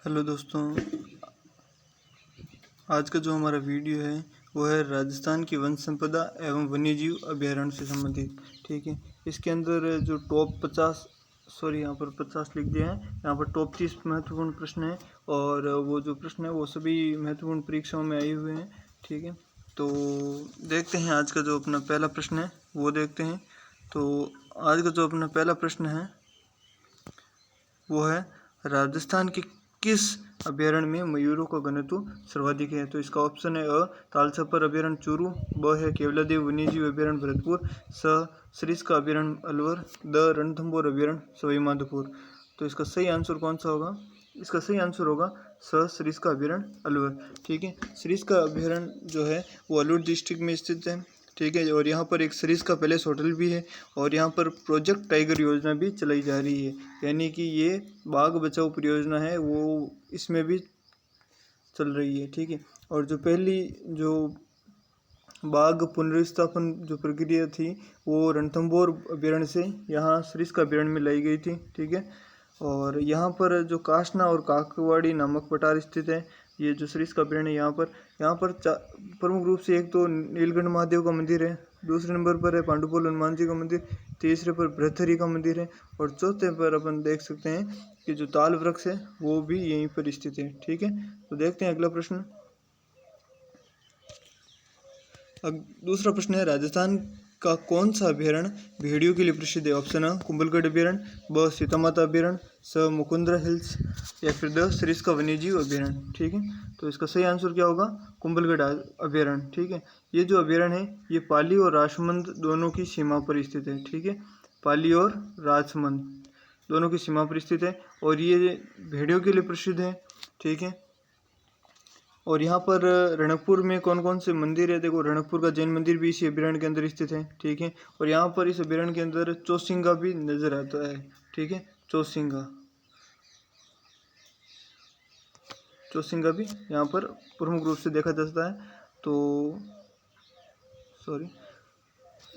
Hello दोस्तों, आज का जो हमारा वीडियो है वो है राजस्थान की वन संपदा एवं वन्यजीव अभयारण्य से संबंधित। ठीक है, इसके अंदर जो टॉप 50 यहाँ पर 50 लिख दिया है, यहाँ पर टॉप 30 महत्वपूर्ण प्रश्न है और वो जो प्रश्न है वो सभी महत्वपूर्ण परीक्षाओं में आए हुए हैं। ठीक है, तो देखते हैं आज का जो अपना पहला प्रश्न है वो देखते हैं। तो आज का जो अपना पहला प्रश्न है वो है राजस्थान के किस अभयारण्य में मयूरों का घनत्व सर्वाधिक है। तो इसका ऑप्शन है अ तालछपर अभयारण्य चूरू, ब है केवलादेव वन्यजीव अभयारण्य भरतपुर, स सरिस्का अभयारण्य अलवर, द रणथंभौर अभयारण्य सवाई माधोपुर। तो इसका सही आंसर कौन सा होगा? इसका सही आंसर होगा स सरिस्का अभयारण्य अलवर। ठीक है, सरिस्का अभयारण्य जो है वो अलवर डिस्ट्रिक्ट में स्थित है। ठीक है, और यहाँ पर एक सरिस्का पैलेस होटल भी है और यहाँ पर प्रोजेक्ट टाइगर योजना भी चलाई जा रही है, यानी कि ये बाघ बचाओ परियोजना है वो इसमें भी चल रही है। ठीक है, और जो पहली जो बाघ पुनर्स्थापन जो प्रक्रिया थी वो रणथंभौर अभयारण्य से यहाँ सरिस्का अभयारण्य में लाई गई थी। ठीक है, और यहाँ पर जो कासना और काकवाड़ी नामक पठार स्थित है, ये जो सरिस्का अभयारण्य है यहाँ पर प्रमुख रूप से एक तो नीलकंठ महादेव का मंदिर है, दूसरे नंबर पर है पांडुपोल हनुमान जी का मंदिर, तीसरे पर भृतहरि का मंदिर है और चौथे पर अपन देख सकते हैं कि जो ताल वृक्ष है वो भी यहीं पर स्थित है। ठीक है, तो देखते हैं अगला प्रश्न। दूसरा प्रश्न है राजस्थान का कौन सा अभयारण्य भेड़ियों के लिए प्रसिद्ध है। ऑप्शन अ कुंभलगढ़ अभयारण्य, ब सीतामाता अभयारण्य, स मुकुंदरा हिल्स या फिर द सरिस्का वन्यजीव अभयारण्य। ठीक है, तो इसका सही आंसर क्या होगा? कुंभलगढ़ अभयारण्य। ठीक है, ये जो अभयारण्य है ये पाली और राजसमंद दोनों की सीमा पर स्थित है। ठीक है, पाली और राजसमंद दोनों की सीमा पर स्थित है और ये भेड़ियों के लिए प्रसिद्ध है। ठीक है, और यहाँ पर रणकपुर में कौन कौन से मंदिर है? देखो, रणकपुर का जैन मंदिर भी इसी अभयारण्य के अंदर स्थित है। ठीक है, और यहाँ पर इस अभयारण्य के अंदर चौसिंगा भी नजर आता है। ठीक है, चौसिंगा भी यहाँ पर प्रमुख रूप से देखा जाता है। तो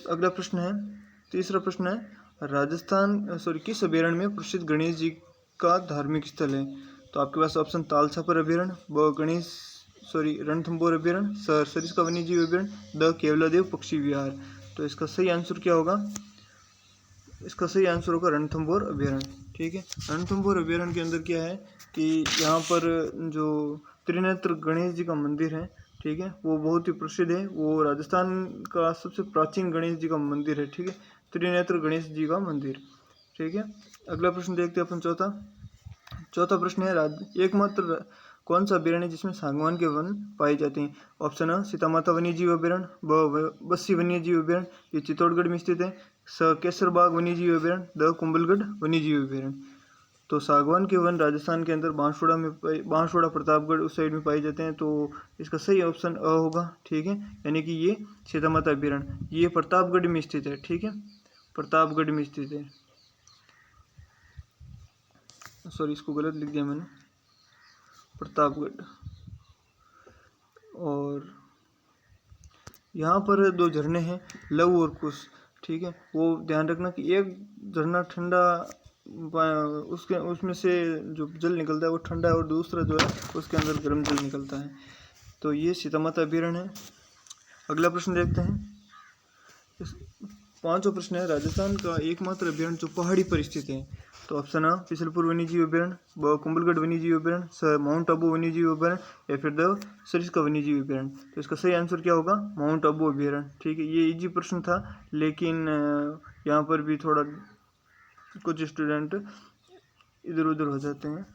अगला प्रश्न है, तीसरा प्रश्न है राजस्थान किस अभयारण्य में प्रसिद्ध गणेश जी का धार्मिक स्थल है। तो आपके पास ऑप्शन तालछपर अभयारण्य, ब रणथंभौर अभयारण्य, सरिस्का वन्यजीव अभयारण्य, द केवलादेव पक्षी विहार। तो इसका सही आंसर क्या होगा? इसका सही आंसर होगा रणथंभौर अभयारण्य। ठीक है, रणथंभौर अभयारण्य के अंदर क्या है कि यहाँ पर जो त्रिनेत्र गणेश जी का मंदिर है, ठीक है, वो बहुत ही प्रसिद्ध है। वो राजस्थान का सबसे प्राचीन गणेश जी का मंदिर है। ठीक है, त्रिनेत्र गणेश जी का मंदिर। ठीक है, अगला प्रश्न देखते हैं अपन। चौथा प्रश्न है एकमात्र कौन सा अभयारण्य जिसमें सागवान के वन पाए जाते हैं। ऑप्शन अ सीतामाता वन्यजीव अभयारण्य, ब बस्सी वन्यजीव अभयारण्य, ये चित्तौड़गढ़ में स्थित है, स केसरबाग वन्यजीव अभयारण्य, द कुंभलगढ़ वन्यजीव अभयारण्य। तो सागवान के वन राजस्थान के अंदर बांसवाड़ा प्रतापगढ़ उस साइड में पाए जाते हैं। तो इसका सही ऑप्शन अ होगा। ठीक है, यानी कि ये सीतामाता अभयारण्य ये प्रतापगढ़ में स्थित है। ठीक है, प्रतापगढ़ में स्थित है। इसको गलत लिख दिया मैंने, प्रतापगढ़। और यहाँ पर दो झरने हैं, लव और कुश। ठीक है, वो ध्यान रखना कि एक झरना ठंडा उसमें से जो जल निकलता है वो ठंडा है और दूसरा जो है उसके अंदर गर्म जल निकलता है। तो ये सीतामाता अभयारण्य है। अगला प्रश्न देखते हैं। पांचवा प्रश्न है राजस्थान का एकमात्र अभयारण्य जो पहाड़ी पर स्थित है। तो ऑप्शन अ फिसलपुर वन्यजीव अभयारण्य, ब कुंभलगढ़ वन्यजीव अभयारण्य, स माउंट आबू वन्यजीव अभयारण्य या फिर द सरिस्का वन्यजीव अभयारण्य। तो इसका सही आंसर क्या होगा? माउंट आबू अभयारण्य। ठीक है, ये इजी प्रश्न था लेकिन यहाँ पर भी थोड़ा कुछ स्टूडेंट इधर उधर हो जाते हैं,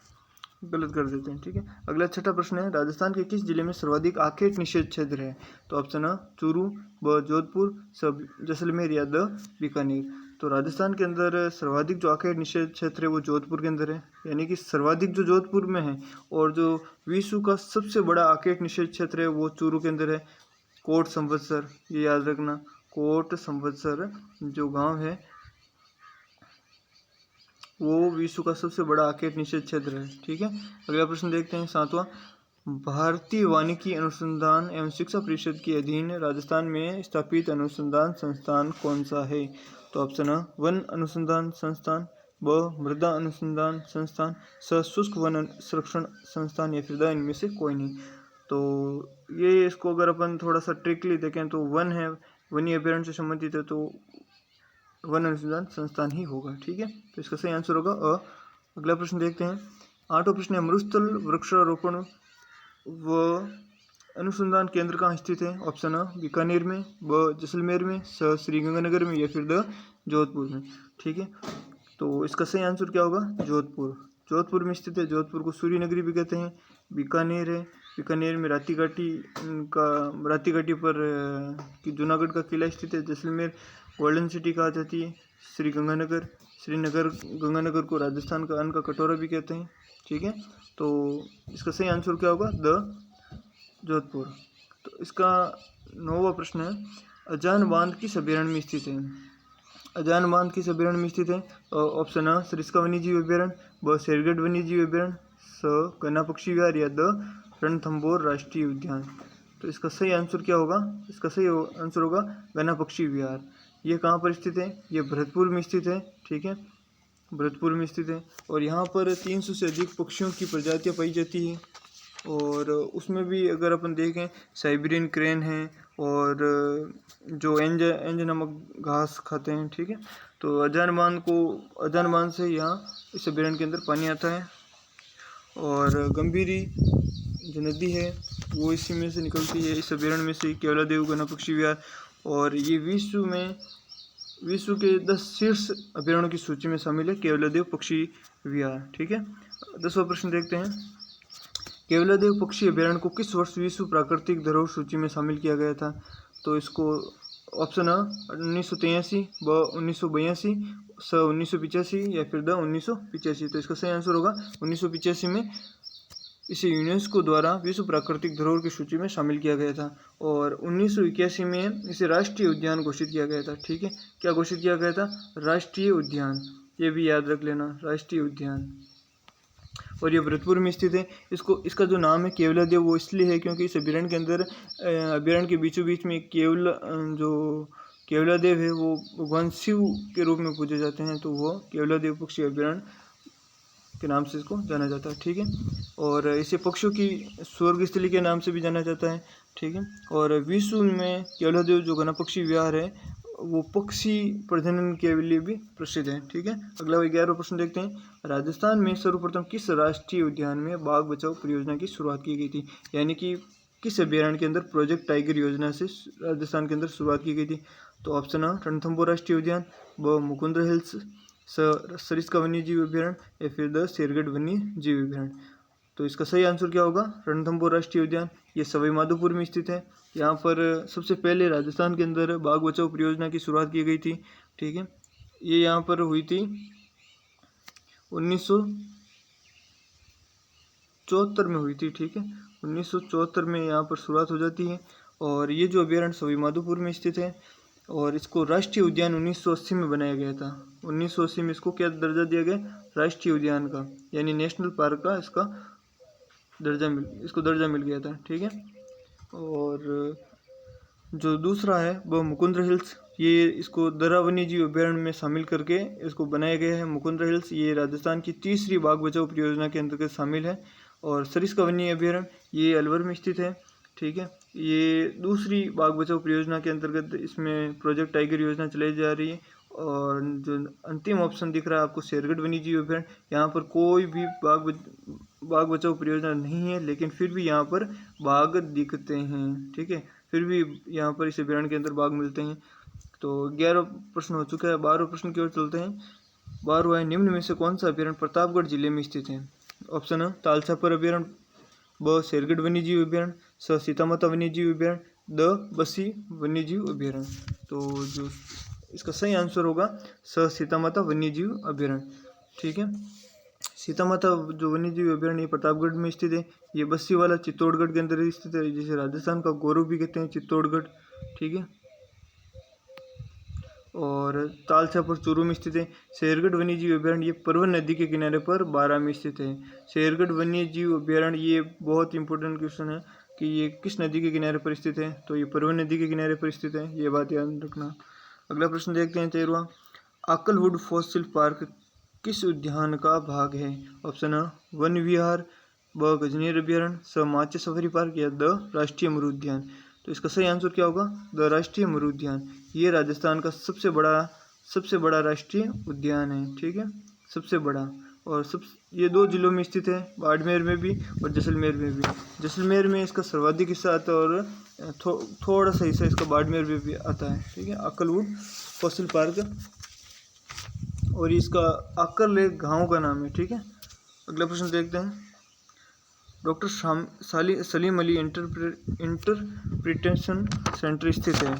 गलत कर देते हैं। ठीक है, अगला छठा प्रश्न है राजस्थान के किस जिले में सर्वाधिक आखेट निषेध क्षेत्र है। तो ऑप्शन अ चूरू, ब जोधपुर, सब जैसलमेर या द बीकानेर। तो राजस्थान के अंदर सर्वाधिक जो आखेट निषेध क्षेत्र है वो जोधपुर के अंदर है, यानी कि सर्वाधिक जो जोधपुर में है, और जो विश्व का सबसे बड़ा आखेट निषेध क्षेत्र है वो चूरू के अंदर है। कोट संवत्सर, ये याद रखना, कोट संवत्सर जो गांव है वो विश्व का सबसे बड़ा आखेट निषेध क्षेत्र है। ठीक है, अगला प्रश्न देखते हैं, सातवां। भारतीय वानिकी अनुसंधान एवं शिक्षा परिषद के अधीन राजस्थान में स्थापित अनुसंधान संस्थान कौन सा है। तो ऑप्शन अ वन अनुसंधान संस्थान, ब मृदा अनुसंधान संस्थान, स शुष्क वन संरक्षण संस्थान, या फिर द इनमें से कोई नहीं। तो ये इसको अगर अपन थोड़ा सा ट्रिकली देखें तो वन है, वन्य अभ्यारण्य से संबंधित है, तो वन अनुसंधान संस्थान ही होगा। ठीक है, तो इसका सही आंसर होगा अ। अगला प्रश्न देखते हैं। 8वां प्रश्न है, मरुस्थल वृक्षारोपण व अनुसंधान केंद्र कहाँ स्थित है? ऑप्शन अ बीकानेर में, ब जैसलमेर में, स श्रीगंगानगर में, या फिर द जोधपुर में। ठीक है, तो इसका सही आंसर क्या होगा? जोधपुर। जोधपुर में स्थित है। जोधपुर को सूर्य नगरी भी कहते हैं। बीकानेर है, बीकानेर में राती घाटी पर कि जूनागढ़ का किला स्थित है। जैसलमेर गोल्डन सिटी कहा जाती है। श्रीनगर गंगानगर को राजस्थान का अन्न का कटोरा भी कहते हैं। ठीक है, तो इसका सही आंसर क्या होगा? द जोधपुर। तो इसका 9वां प्रश्न है, अजान बांध किस अभ्यारण्य में स्थित है? अजान बांध किस अभ्यारण्य में स्थित है? ऑप्शन अ सरिस्का वन्यजीव अभ्यारण्य, ब शेरगढ़ वन्यजीव अभ्यारण्य, स गन्ना पक्षी विहार, या द रणथंभौर राष्ट्रीय उद्यान। तो इसका सही आंसर क्या होगा? इसका सही आंसर होगा गन्ना पक्षी विहार। ये कहाँ पर स्थित है? ये भरतपुर में स्थित है। ठीक है, भरतपुर में स्थित है, और यहाँ पर 300 से अधिक पक्षियों की प्रजातियाँ पाई जाती हैं। और उसमें भी अगर अपन देखें, साइबेरियन क्रेन है, और जो एंज नामक घास खाते हैं। ठीक है, तो अजान बांध से यहाँ इस अभ्यारण्य के अंदर पानी आता है। और गंभीरी जो नदी है वो इसी में से निकलती है, इस अभ्यारण्य में से, केवलादेव गन्ना पक्षी विहार। और ये विश्व के 10 शीर्ष अभ्यारण्यों की सूची में शामिल है केवलादेव पक्षी विहार। ठीक है, 10वां प्रश्न देखते हैं। केवलादेव पक्षी अभ्यारण्य को किस वर्ष विश्व प्राकृतिक धरोहर सूची में शामिल किया गया था? तो इसको ऑप्शन अ 1983, ब 1982, स 1985, या फिर द 1985। तो इसका सही आंसर होगा 1985 में इसे यूनेस्को द्वारा विश्व प्राकृतिक धरोहर की सूची में शामिल किया गया था। और 1981 में इसे राष्ट्रीय उद्यान घोषित किया गया था। ठीक है, क्या घोषित किया गया था? राष्ट्रीय उद्यान। ये भी याद रख लेना, राष्ट्रीय उद्यान। और ये भरतपुर में स्थित है। इसका जो नाम है केवलादेव, वो इसलिए है क्योंकि इस अभ्यारण्य के अंदर, अभ्यारण्य के बीचों बीच में जो केवलादेव है वो भगवान शिव के रूप में पूजे जाते हैं, तो वो केवलादेव पक्षी अभ्यारण्य के नाम से इसको जाना जाता है। ठीक है, और इसे पक्षियों की स्वर्ग स्थली के नाम से भी जाना जाता है। ठीक है, और विश्व में केवलादेव जो गन्ना पक्षी विहार है वो पक्षी प्रजनन के लिए भी प्रसिद्ध है। ठीक है, अगला 11वां प्रश्न देखते हैं। राजस्थान में सर्वप्रथम किस राष्ट्रीय उद्यान में बाघ बचाओ परियोजना की शुरुआत की गई थी? यानी कि किस अभ्यारण्य के अंदर प्रोजेक्ट टाइगर योजना से राजस्थान के अंदर शुरुआत की गई थी? तो ऑप्शन अ रणथंभौर राष्ट्रीय उद्यान, ब मुकुंद्र हिल्स, सरिस्का वन्यजीव अभ्यारण्य, या फिर द शेरगढ़ वन्यजीव अभ्यारण्य। तो इसका सही आंसर क्या होगा? रणथंभौर राष्ट्रीय उद्यान। ये सवाई माधोपुर में स्थित है। यहाँ पर सबसे पहले राजस्थान के अंदर बाघ बचाओ परियोजना की शुरुआत की गई थी। ठीक है, ये यहाँ पर हुई थी 1974 में हुई थी। ठीक है, 1974 में यहाँ पर शुरुआत हो जाती है। और ये जो अभ्यारण्य सवाई माधोपुर में स्थित है, और इसको राष्ट्रीय उद्यान 1980 में बनाया गया था। 1980 में इसको क्या दर्जा दिया गया? राष्ट्रीय उद्यान का, यानी नेशनल पार्क का इसको दर्जा मिल गया था। ठीक है, और जो दूसरा है वो मुकुंद्र हिल्स, ये इसको दर्रा वन्यजीव अभ्यारण्य में शामिल करके इसको बनाया गया है। मुकुंद्र हिल्स ये राजस्थान की तीसरी बाघ बचाओ परियोजना के अंतर्गत शामिल है। और सरिस्का वन्य अभ्यारण्य ये अलवर में स्थित है। ठीक है, ये दूसरी बाघ बचाओ परियोजना के अंतर्गत इसमें प्रोजेक्ट टाइगर योजना चलाई जा रही है। और जो अंतिम ऑप्शन दिख रहा है आपको शेरगढ़ वन्यजीव अभ्यारण्य, यहाँ पर कोई भी बाघ बचाओ परियोजना नहीं है, लेकिन फिर भी यहाँ पर बाघ दिखते हैं। ठीक है, फिर भी यहाँ पर इस अभ्यारण्य के अंदर बाघ मिलते हैं। तो 11 प्रश्न हो चुका है। 12वें प्रश्न की ओर चलते हैं। 12वां है, निम्न में से कौन सा अभ्यारण्य प्रतापगढ़ जिले में स्थित है? ऑप्शन अ तालछापर अभ्यारण्य, ब शेरगढ़ वन्यजीव अभ्यारण्य, स सीतामाता वन्यजीव अभ्यारण्य, द बस्सी वन्यजीव अभ्यारण्य। तो जो इसका सही आंसर होगा स सीतामाता वन्यजीव अभ्यारण्य। ठीक है, सीतामाता जो वन्यजीव अभ्यारण्य प्रतापगढ़ में स्थित है। ये बस्सी वाला चित्तौड़गढ़ के अंदर स्थित है, जिसे राजस्थान का गौरव भी कहते हैं, चित्तौड़गढ़। ठीक है, और तालछापर चूरू में स्थित है। शेरगढ़ वन्यजीव अभ्यारण्य ये परवन नदी के किनारे पर 12 में स्थित है। शेरगढ़ वन्यजीव अभ्यारण्य, ये बहुत इंपॉर्टेंट क्वेश्चन है कि ये किस नदी के किनारे पर स्थित है? तो ये परवन नदी के किनारे पर स्थित है, ये बात याद रखना। अगला प्रश्न देखते हैं 13वां। आकलवुड फॉसिल पार्क किस उद्यान का भाग है? ऑप्शन अ वन विहार, ब गजनीर अभ्यारण्य, स माचे सफारी पार्क या द राष्ट्रीय मरु उद्यान। तो इसका सही आंसर क्या होगा? द राष्ट्रीय मरु उद्यान। ये राजस्थान का सबसे बड़ा राष्ट्रीय उद्यान है। ठीक है, सबसे बड़ा। और ये 2 जिलों में स्थित है, बाड़मेर में भी और जैसलमेर में भी। जैसलमेर में इसका सर्वाधिक हिस्सा आता है और थोड़ा सा हिस्सा इसका बाड़मेर में भी आता है। ठीक है, अक्कलवुड फॉसिल पार्क, और इसका आकर लेक गाँव का नाम है। ठीक है, अगला प्रश्न देखते हैं। Doctor Salim Ali interpretation centre स्थित है।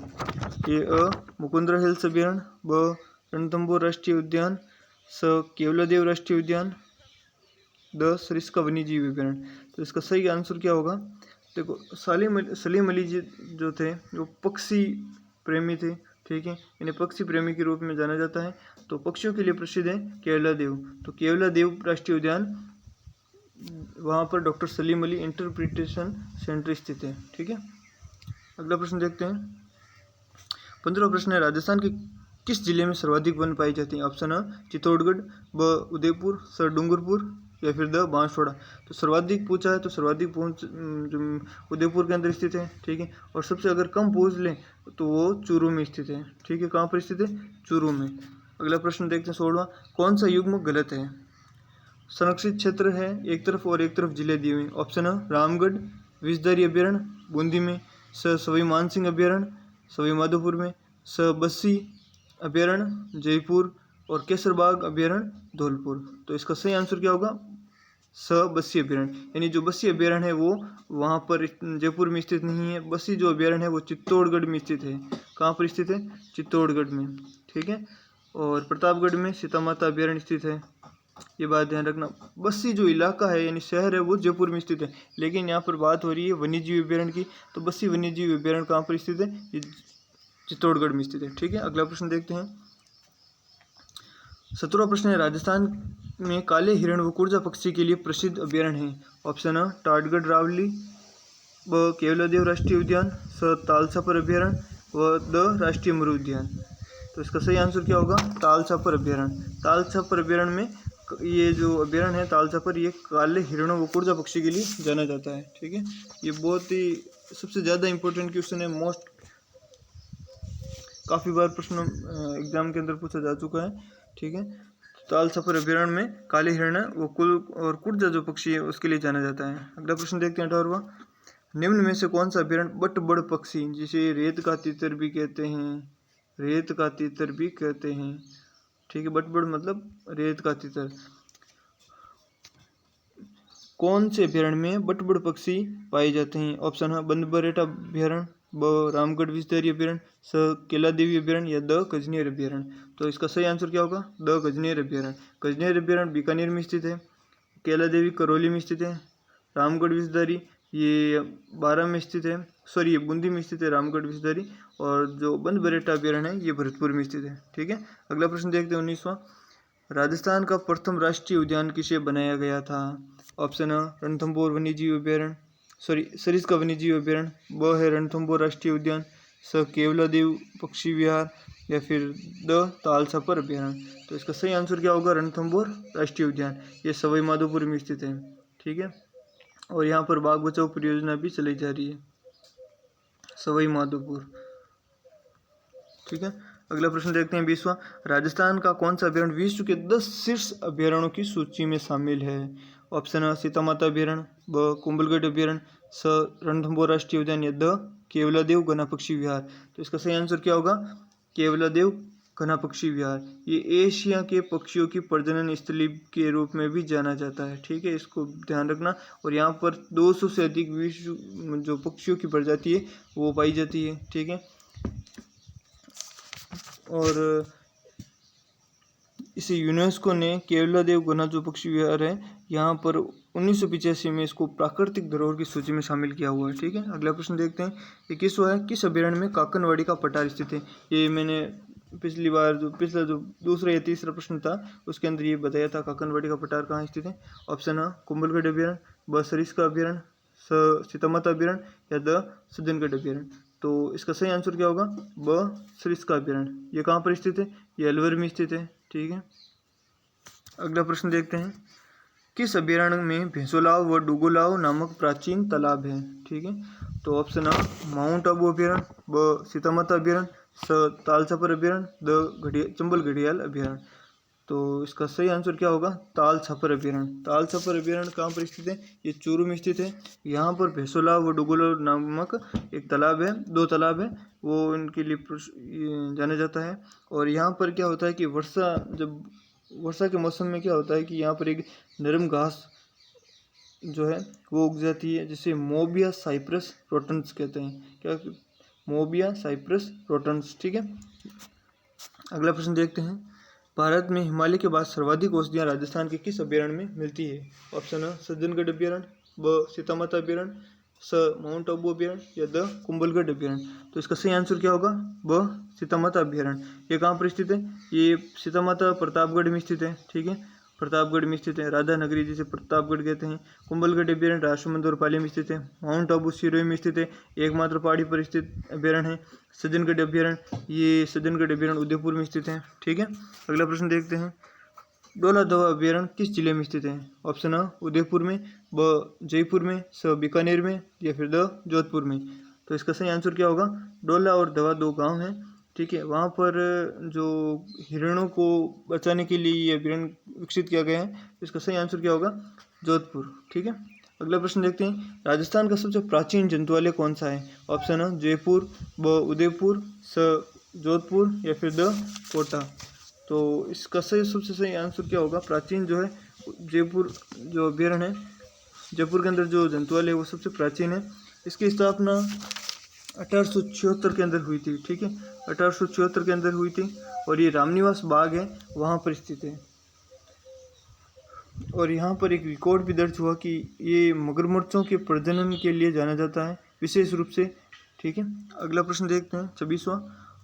ये अ मुकुंदरा हिल्स अभ्यारण्य, ब रणथंभौर राष्ट्रीय उद्यान, स केवलादेव राष्ट्रीय उद्यान, द सरिस्का वन्यजीव अभ्यारण्य। तो इसका सही आंसर क्या होगा? देखो, सलीम अली जी जो थे वो पक्षी प्रेमी थे। ठीक है, इन्हें पक्षी प्रेमी के रूप में जाना जाता है। तो पक्षियों के लिए प्रसिद्ध है केवलादेव। तो केवलादेव राष्ट्रीय उद्यान, वहाँ पर doctor Salim Ali interpretation centre स्थित है। ठीक है, अगला प्रश्न देखते हैं। 15वां प्रश्न है, राजस्थान के किस जिले में सर्वाधिक वन पाई जाती है? ऑप्शन अ चित्तौड़गढ़, ब उदयपुर, स डूंगरपुर या फिर द बांसवाड़ा। तो सर्वाधिक पूछा है तो सर्वाधिक पहुँच उदयपुर के अंदर स्थित है। ठीक है, और सबसे अगर कम पूछ लें तो वो चूरू में स्थित है। ठीक है, कहाँ पर स्थित है? चूरू में। अगला प्रश्न देखते हैं 16वां। कौन सा युग्म गलत है? संरक्षित क्षेत्र है एक तरफ और एक तरफ जिले दिए हुए। ऑप्शन अ रामगढ़ विषधारी अभ्यारण्य बूंदी में, स सवाई मानसिंह अभ्यारण्य सवाई माधोपुर में, स बस्सी अभ्यारण्य जयपुर और केसरबाग अभ्यारण्य धौलपुर। तो इसका सही आंसर क्या होगा? स बस्सी अभ्यारण्य। यानी जो बस्सी अभ्यारण्य है वो वहाँ पर जयपुर में स्थित नहीं है। बस्सी जो अभ्यारण्य है वो चित्तौड़गढ़ में स्थित है। कहाँ पर स्थित है? चित्तौड़गढ़ में। ठीक है, और प्रतापगढ़ में सीता माता अभ्यारण्य स्थित है। ये बात ध्यान रखना। बस्सी जो इलाका है यानी शहर है वो जयपुर में स्थित है, लेकिन यहाँ पर बात हो रही है वन्यजीव अभ्यारण्य की। तो बस्सी वन्यजीव अभ्यारण्य कहाँ पर स्थित है? ये चित्तौड़गढ़ में स्थित है। ठीक है, अगला प्रश्न देखते हैं। 17वां प्रश्न है, राजस्थान में काले हिरण व कुर्जा पक्षी के लिए प्रसिद्ध अभ्यारण्य है। ऑप्शन अ टाटगढ़ रावली, ब केवलादेव राष्ट्रीय उद्यान, स तालछापर अभ्यारण्य व द राष्ट्रीय मरु उद्यान। तो इसका सही आंसर क्या होगा? तालछापर अभ्यारण्य। तालछापर अभ्यारण्य में ये जो अभ्यारण्य है तालछापर, ये काले हिरणों व कुर्जा पक्षी के लिए जाना जाता है। ठीक है, ये बहुत ही सबसे ज़्यादा इंपॉर्टेंट क्वेश्चन है, काफ़ी बार प्रश्न एग्जाम के अंदर पूछा जा चुका है। ठीक है, तालछापर अभ्यारण्य में काले हिरण वो कुल और कुर्जा जो पक्षी है उसके लिए जाना जाता है। अगला प्रश्न देखते हैं 18वां। निम्न में से कौन सा अभ्यारण्य बटबड़ पक्षी, जिसे रेत का तीतर भी कहते हैं, रेत का तीतर भी कहते हैं। ठीक है, बटबड़ मतलब रेत का तीतर। कौन से अभ्यारण्य में बटबड़ पक्षी पाए जाते हैं? ऑप्शन है बंदबरेटा अभ्यारण्य, ब रामगढ़ विषधारी अभ्यारण्य, स केलादेवी अभ्यारण्य या द गजनेर अभ्यारण्य। तो इसका सही आंसर क्या होगा? द गजनेर अभ्यारण्य। गजनेर अभ्यारण्य बीकानेर में स्थित है, केलादेवी करौली में स्थित है, रामगढ़ विषधारी ये बारां में स्थित है, सॉरी ये बूंदी में स्थित है रामगढ़ विषधारी, और जो बंदबरेटा अभ्यारण्य है ये भरतपुर में स्थित है। ठीक है, अगला प्रश्न देखते हैं 19वां। राजस्थान का प्रथम राष्ट्रीय उद्यान किसे बनाया गया था? ऑप्शन अ रणथंभौर वन्यजीव अभ्यारण्य, सॉरी सरिस्का वन्यजीव अभ्यारण्य, ब है रणथंभौर राष्ट्रीय उद्यान, स केवलादेव पक्षी विहार या फिर द तालछापर अभ्यारण्य। तो इसका सही आंसर क्या होगा? रणथंभौर राष्ट्रीय उद्यान। ये सवाई माधोपुर में स्थित है। ठीक है, और यहाँ पर बाघ बचाओ परियोजना भी चलाई जा रही है सवाई माधोपुर। ठीक है, अगला प्रश्न देखते हैं 20वां। राजस्थान का कौन सा अभ्यारण्य विश्व के 10 शीर्ष अभ्यारण्यों की सूची में शामिल है? ऑप्शन अ सीता माता अभ्यारण्य, ब कुंभलगढ़ अभ्यारण्य, स रणथंभौर राष्ट्रीय उद्यान या द केवलादेव घना पक्षी विहार। तो इसका सही आंसर क्या होगा? केवलादेव घना पक्षी विहार। ये एशिया के पक्षियों की प्रजनन स्थली के रूप में भी जाना जाता है। ठीक है, इसको ध्यान रखना। और यहाँ पर 200 से अधिक विश्व जो पक्षियों की प्रजाति है वो पाई जाती है। ठीक है, और इसे यूनेस्को ने केवलादेव घना जो पक्षी विहार है यहाँ पर 1985 में इसको प्राकृतिक धरोहर की सूची में शामिल किया हुआ है। ठीक है, अगला प्रश्न देखते हैं। 21वां है, किस अभ्यारण्य में काकनवाड़ी का पठार स्थित है? ये मैंने पिछला जो दूसरा या तीसरा प्रश्न था उसके अंदर ये बताया था काकनवाड़ी का पठार कहाँ स्थित है। ऑप्शन अ कुंभलगढ़ अभ्यारण्य, ब सरिस्का अभ्यारण्य, स सीता माता अभ्यारण्य या द सज्जनगढ़ अभ्यारण्य। तो इसका सही आंसर क्या होगा? ब सरिस्का अभ्यारण्य। ये कहाँ पर स्थित है? ये अलवर में स्थित है। ठीक है, अगला प्रश्न देखते हैं, किस अभयारण्य में भेंसोलाव व डुगोलाव नामक प्राचीन तालाब है? ठीक है, तो ऑप्शन आ माउंट आबू अभयारण्य, ब सीतामाता अभयारण्य, स तालछापर अभयारण्य, द चंबल घड़ियाल अभयारण्य। तो इसका सही आंसर क्या होगा? ताल छापर अभयारण्य। ताल छापर अभयारण्य कहाँ पर स्थित है? ये चूरू में स्थित है। यहाँ पर भेंसोलाव व डुगोलाव नामक एक तालाब है, 2 तालाब है, वो इनके लिए जाना जाता है। और यहाँ पर क्या होता है कि वर्षा के मौसम में क्या होता है कि यहाँ पर एक नरम घास जो है वो उग जाती है, जिसे मोबिया साइप्रस रोटन्स कहते हैं। क्या? मोबिया साइप्रस रोटन्स। ठीक है, अगला प्रश्न देखते हैं, भारत में हिमालय के बाद सर्वाधिक औषधियाँ राजस्थान के किस अभयारण्य में मिलती है? ऑप्शन आ सज्जनगढ़ अभयारण्य, ब सीतामाता अभयारण्य, स माउंट आबू अभयारण्य, या द कुंभलगढ़ अभयारण्य। तो इसका सही आंसर क्या होगा? ब सीतामाता अभयारण्य। ये कहाँ पर स्थित है? ये सीतामाता प्रतापगढ़ में स्थित है। ठीक है, प्रतापगढ़ में स्थित है, राधा नगरी जिसे प्रतापगढ़ कहते हैं। कुंभलगढ़ अभयारण्य राष्ट्रमंद और पाली में स्थित है। माउंट आबू सिरोही में स्थित है, एकमात्र पहाड़ी पर स्थित अभयारण्य है। सज्जनगढ़ अभयारण्य, ये सज्जनगढ़ अभयारण्य उदयपुर में स्थित है। ठीक है, अगला प्रश्न देखते हैं, डोला धवा अभयारण्य किस जिले में स्थित है? ऑप्शन आ उदयपुर में, ब जयपुर में, स बीकानेर में, या फिर द जोधपुर में। तो इसका सही आंसर क्या होगा? डोला और धवा 2 गांव हैं। ठीक है, वहाँ पर जो हिरणों को बचाने के लिए ये अभयारण्य विकसित किया गया है। इसका सही आंसर क्या होगा? जोधपुर। ठीक है, अगला प्रश्न देखते हैं, राजस्थान का सबसे प्राचीन जंतुआलय कौन सा है? ऑप्शन आ जयपुर, ब उदयपुर, स जोधपुर, या फिर द कोटा। तो इसका सबसे सही आंसर क्या होगा? प्राचीन जो है जयपुर जो अभयारण्य है, जयपुर के अंदर जो जंतुआलय है वो सबसे प्राचीन है। इसकी स्थापना 1876 के अंदर हुई थी। ठीक है, 1876 के अंदर हुई थी, और ये रामनिवास बाग है वहाँ पर स्थित है। और यहाँ पर एक रिकॉर्ड भी दर्ज हुआ कि ये मगरमच्छों के प्रजनन के लिए जाना जाता है विशेष रूप से। ठीक है, अगला प्रश्न देखते हैं, 26वां,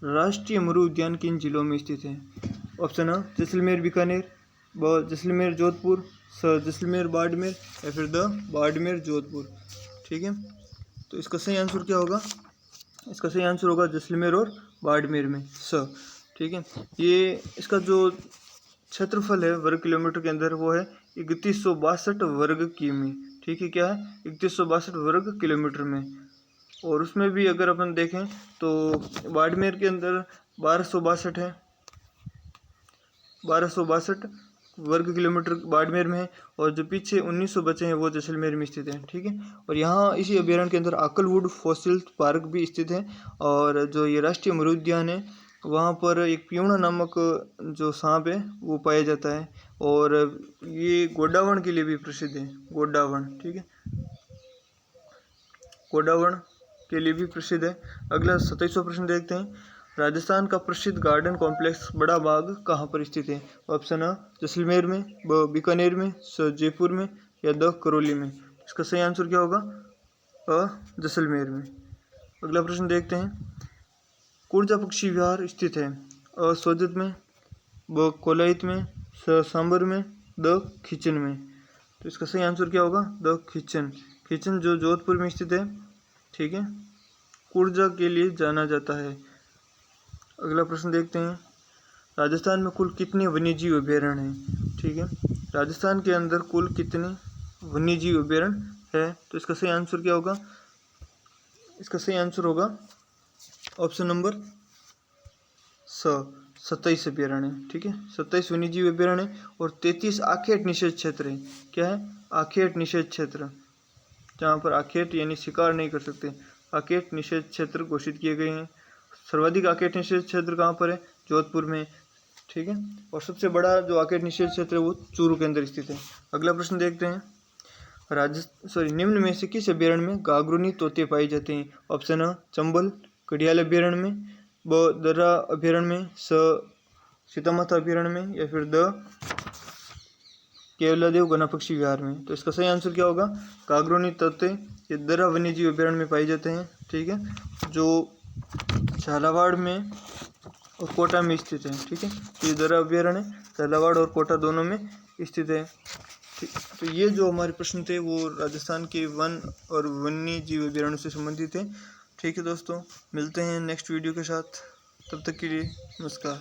राष्ट्रीय मरु उद्यान किन जिलों में स्थित है? ऑप्शन आ जैसलमेर बीकानेर, ब जैसलमेर जोधपुर, स जैसलमेर बाड़मेर, या फिर द बाड़मेर जोधपुर। ठीक है, तो इसका सही आंसर क्या होगा? इसका सही आंसर होगा जैसलमेर और बाड़मेर में स। ठीक है, ये इसका जो क्षेत्रफल है वर्ग किलोमीटर के अंदर वो है 3162 वर्ग किमी। ठीक है, क्या है? 3162 वर्ग किलोमीटर में। और उसमें भी अगर अपन देखें तो बाड़मेर के अंदर 1262 है, 1262 वर्ग किलोमीटर बाड़मेर में है, और जो पीछे 1900 बचे हैं वो जैसलमेर में स्थित है। ठीक है, और यहाँ इसी अभयारण्य के अंदर आकलवुड फॉसिल पार्क भी स्थित है। और जो ये राष्ट्रीय मरु उद्यान है वहाँ पर एक प्यूणा नामक जो सांप है वो पाया जाता है, और ये गोडावण के लिए भी प्रसिद्ध है। गोडावण, ठीक है, गोडावण के लिए भी प्रसिद्ध है। अगला 27वां प्रश्न देखते हैं, राजस्थान का प्रसिद्ध गार्डन कॉम्प्लेक्स बड़ा बाग कहाँ पर स्थित है? ऑप्शन आ जैसलमेर में, ब बीकानेर में, स जयपुर में, या द करौली में। इसका सही आंसर क्या होगा? अ जैसलमेर में। अगला प्रश्न देखते हैं, कुर्जा पक्षी विहार स्थित है? अ सोजत में, ब कोलायत में, स सांबर में, द खीचन में। तो इसका सही आंसर क्या होगा? द खीचन। खीचन जो जोधपुर में स्थित है। ठीक है, कुर्जा के लिए जाना जाता है। अगला प्रश्न देखते हैं, राजस्थान में कुल कितने वन्यजीव अभयारण्य हैं? ठीक है, राजस्थान के अंदर कुल कितने वन्यजीव अभयारण्य है? तो इसका सही आंसर क्या होगा? इसका सही आंसर होगा ऑप्शन नंबर स 27 अभयारण्य। ठीक है, 27 वन्यजीव अभयारण्य और 33 आखेट निषेध क्षेत्र है। क्या है? आखेट निषेध क्षेत्र, जहाँ पर आखेट यानी शिकार नहीं कर सकते, आखेट निषेध क्षेत्र घोषित किए गए हैं। सर्वाधिक आखेट निषेध क्षेत्र कहाँ पर है? जोधपुर में। ठीक है, और सबसे बड़ा जो आखेट निषेध क्षेत्र है वो चूरू के अंदर स्थित है। अगला प्रश्न देखते हैं, निम्न में से किस अभयारण्य में गागरूनी तोते पाए जाते हैं? ऑप्शन आ चंबल घड़ियाल अभयारण्य में, ब दर्रा अभयारण्य में, स सीतामाता अभयारण्य में, या फिर द केवलादेव गना पक्षी विहार में। तो इसका सही आंसर क्या होगा? गागरूनी तोते ये दर्रा वन्यजीव अभयारण्य में पाए जाते हैं। ठीक है, जो झालावाड़ में और कोटा में स्थित है। ठीक है, ये दर्रा अभयारण्य झालावाड़ और कोटा दोनों में स्थित है। तो ये जो हमारे प्रश्न थे वो राजस्थान के वन और वन्य जीव अभयारण्य से संबंधित है। ठीक है दोस्तों, मिलते हैं नेक्स्ट वीडियो के साथ, तब तक के लिए नमस्कार।